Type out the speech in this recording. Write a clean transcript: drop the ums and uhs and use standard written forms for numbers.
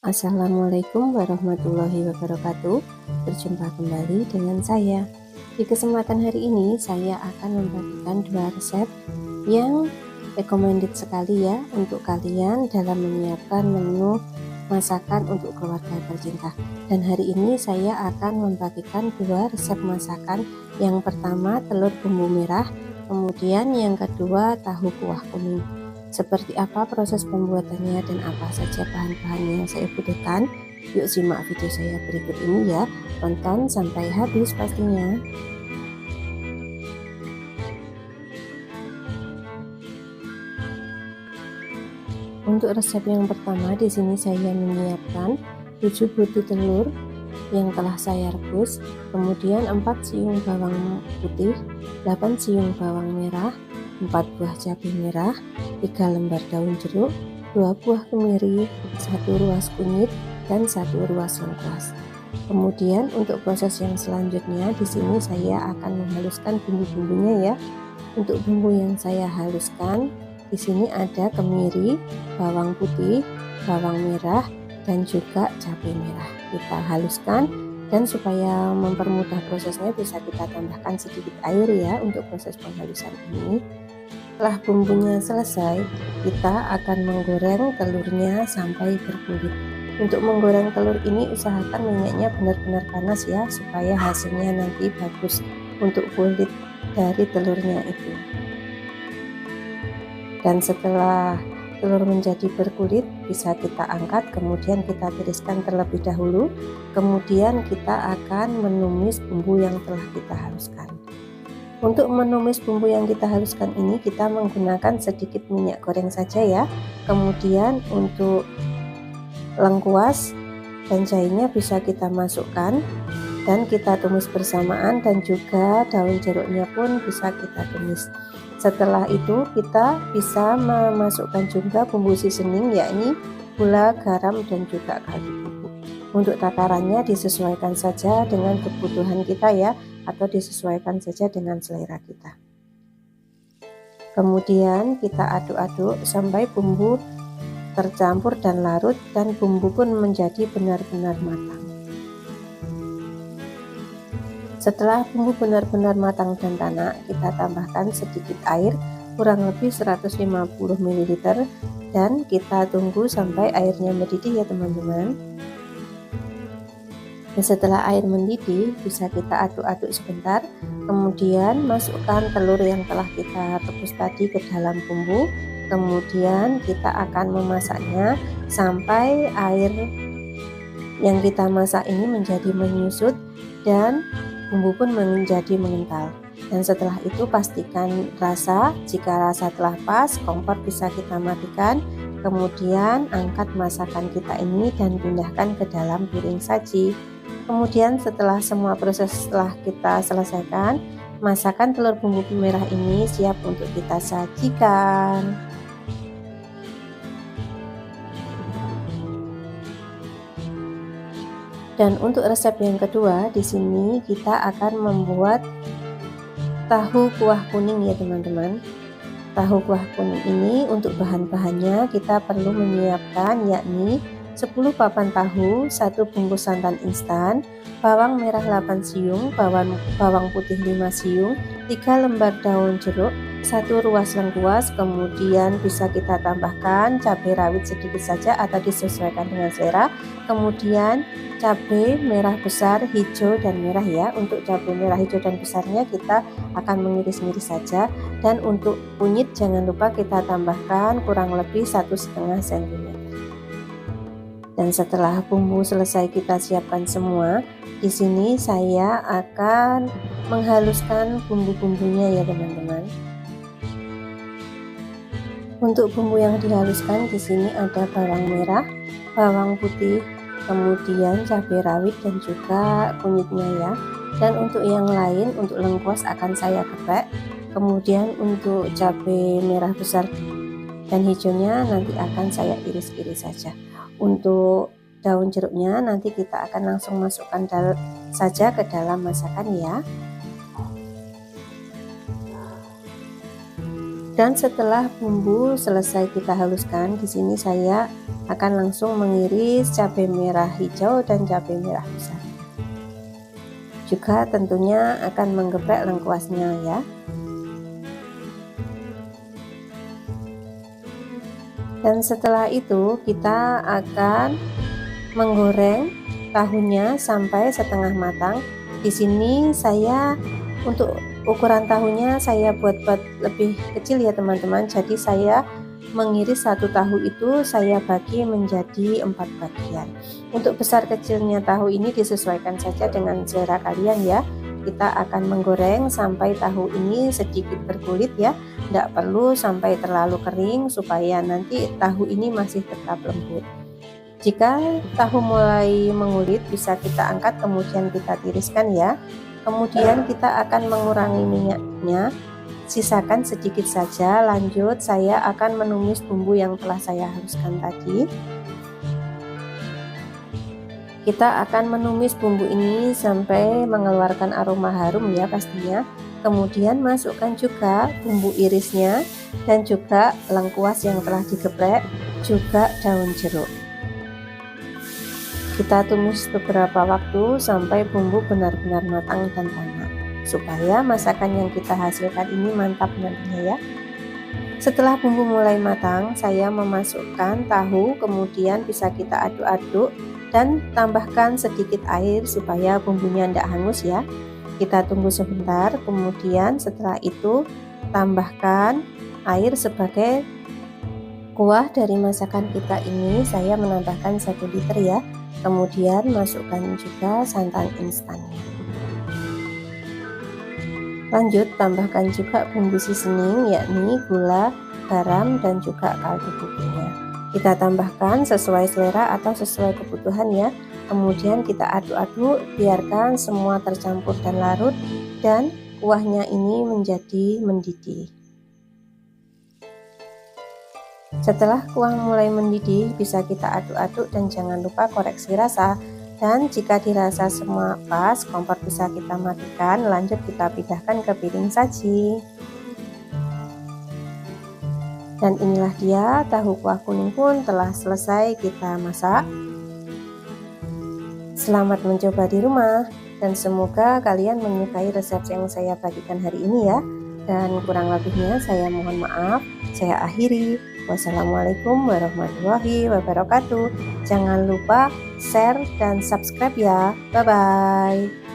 Assalamualaikum warahmatullahi wabarakatuh. Berjumpa kembali dengan saya. Di kesempatan hari ini saya akan membagikan dua resep yang recommended sekali ya untuk kalian dalam menyiapkan menu masakan untuk keluarga tercinta. Dan hari ini saya akan membagikan dua resep masakan. Yang pertama telur bumbu merah, kemudian yang kedua tahu kuah kuning. Seperti apa proses pembuatannya dan apa saja bahan-bahan yang saya butuhkan? Yuk simak video saya berikut ini ya. Tonton sampai habis pastinya. Untuk resep yang pertama di sini saya menyiapkan 7 butir telur yang telah saya rebus, kemudian 4 siung bawang putih, 8 siung bawang merah, 4 buah cabai merah, 3 lembar daun jeruk, 2 buah kemiri, 1 ruas kunyit, dan 1 ruas lengkuas. Kemudian untuk proses yang selanjutnya di sini saya akan menghaluskan bumbu-bumbunya ya. Untuk bumbu yang saya haluskan di sini ada kemiri, bawang putih, bawang merah, dan juga cabai merah. Kita haluskan, dan supaya mempermudah prosesnya bisa kita tambahkan sedikit air ya untuk proses penghalusan ini. Setelah bumbunya selesai, kita akan menggoreng telurnya sampai berkulit. Untuk menggoreng telur ini usahakan minyaknya benar-benar panas ya, supaya hasilnya nanti bagus untuk kulit dari telurnya itu. Dan setelah telur menjadi berkulit bisa kita angkat, kemudian kita tiriskan terlebih dahulu, kemudian kita akan menumis bumbu yang telah kita haluskan. Untuk menumis bumbu yang kita haluskan ini kita menggunakan sedikit minyak goreng saja ya. Kemudian untuk lengkuas dan jahenya bisa kita masukkan dan kita tumis bersamaan, dan juga daun jeruknya pun bisa kita tumis. Setelah itu kita bisa memasukkan juga bumbu seasoning, yakni gula, garam, dan juga kaldu bubuk. Untuk takarannya disesuaikan saja dengan kebutuhan kita ya, atau disesuaikan saja dengan selera kita. Kemudian kita aduk-aduk sampai bumbu tercampur dan larut, dan bumbu pun menjadi benar-benar matang. Setelah bumbu benar-benar matang dan tanak, kita tambahkan sedikit air, kurang lebih 150 ml, dan kita tunggu sampai airnya mendidih ya teman-teman. Dan setelah air mendidih bisa kita aduk-aduk sebentar, kemudian masukkan telur yang telah kita rebus tadi ke dalam bumbu. Kemudian kita akan memasaknya sampai air yang kita masak ini menjadi menyusut dan bumbu pun menjadi mengental. Dan setelah itu pastikan rasa, jika rasa telah pas, kompor bisa kita matikan. Kemudian angkat masakan kita ini dan pindahkan ke dalam piring saji. Kemudian setelah semua proses telah kita selesaikan, masakan telur bumbu merah ini siap untuk kita sajikan. Dan untuk resep yang kedua, di sini kita akan membuat tahu kuah kuning ya teman-teman. Tahu kuah kuning ini untuk bahan-bahannya kita perlu menyiapkan yakni 10 papan tahu, 1 bungkus santan instan, bawang merah 8 siung, bawang putih 5 siung, 3 lembar daun jeruk, 1 ruas lengkuas, kemudian bisa kita tambahkan cabai rawit sedikit saja atau disesuaikan dengan selera, kemudian cabai merah besar, hijau, dan merah ya. Untuk cabai merah, hijau, dan besarnya kita akan mengiris-iris saja, dan untuk kunyit jangan lupa kita tambahkan kurang lebih 1,5 cm. Dan setelah bumbu selesai kita siapkan semua, di sini saya akan menghaluskan bumbu-bumbunya ya teman-teman. Untuk bumbu yang dihaluskan di sini ada bawang merah, bawang putih, kemudian cabai rawit dan juga kunyitnya ya. Dan untuk yang lain, untuk lengkuas akan saya geprek. Kemudian untuk cabai merah besar dan hijaunya nanti akan saya iris-iris saja. Untuk daun jeruknya nanti kita akan langsung masukkan saja ke dalam masakan ya. Dan setelah bumbu selesai kita haluskan, di sini saya akan langsung mengiris cabai merah hijau dan cabai merah besar. Juga tentunya akan menggeprek lengkuasnya ya. Dan setelah itu kita akan menggoreng tahunya sampai setengah matang. Di sini saya untuk ukuran tahunya saya buat lebih kecil ya teman-teman. Jadi saya mengiris satu tahu itu saya bagi menjadi 4 bagian. Untuk besar kecilnya tahu ini disesuaikan saja dengan selera kalian ya. Kita akan menggoreng sampai tahu ini sedikit berkulit ya, tidak perlu sampai terlalu kering supaya nanti tahu ini masih tetap lembut. Jika tahu mulai mengulit bisa kita angkat kemudian kita tiriskan ya. Kemudian kita akan mengurangi minyaknya, sisakan sedikit saja. Lanjut saya akan menumis bumbu yang telah saya haluskan tadi. Kita akan menumis bumbu ini sampai mengeluarkan aroma harum ya pastinya. Kemudian masukkan juga bumbu irisnya dan juga lengkuas yang telah digeprek, juga daun jeruk. Kita tumis beberapa waktu sampai bumbu benar-benar matang dan tanak, supaya masakan yang kita hasilkan ini mantap nantinya ya. Setelah bumbu mulai matang, saya memasukkan tahu, kemudian bisa kita aduk-aduk dan tambahkan sedikit air supaya bumbunya tidak hangus ya. Kita tunggu sebentar, kemudian setelah itu tambahkan air sebagai kuah dari masakan kita ini. Saya menambahkan 1 liter ya. Kemudian masukkan juga santan instannya. Lanjut tambahkan juga bumbu seasoning yakni gula, garam dan juga kaldu bubuknya. Kita tambahkan sesuai selera atau sesuai kebutuhan ya. Kemudian kita aduk-aduk, biarkan semua tercampur dan larut dan kuahnya ini menjadi mendidih. Setelah kuah mulai mendidih bisa kita aduk-aduk dan jangan lupa koreksi rasa. Dan jika dirasa semua pas, kompor bisa kita matikan. Lanjut kita pindahkan ke piring saji. Dan inilah dia tahu kuah kuning pun telah selesai kita masak. Selamat mencoba di rumah dan semoga kalian menyukai resep yang saya bagikan hari ini ya. Dan kurang lebihnya saya mohon maaf. Saya akhiri. Wassalamualaikum warahmatullahi wabarakatuh. Jangan lupa share dan subscribe ya. Bye bye.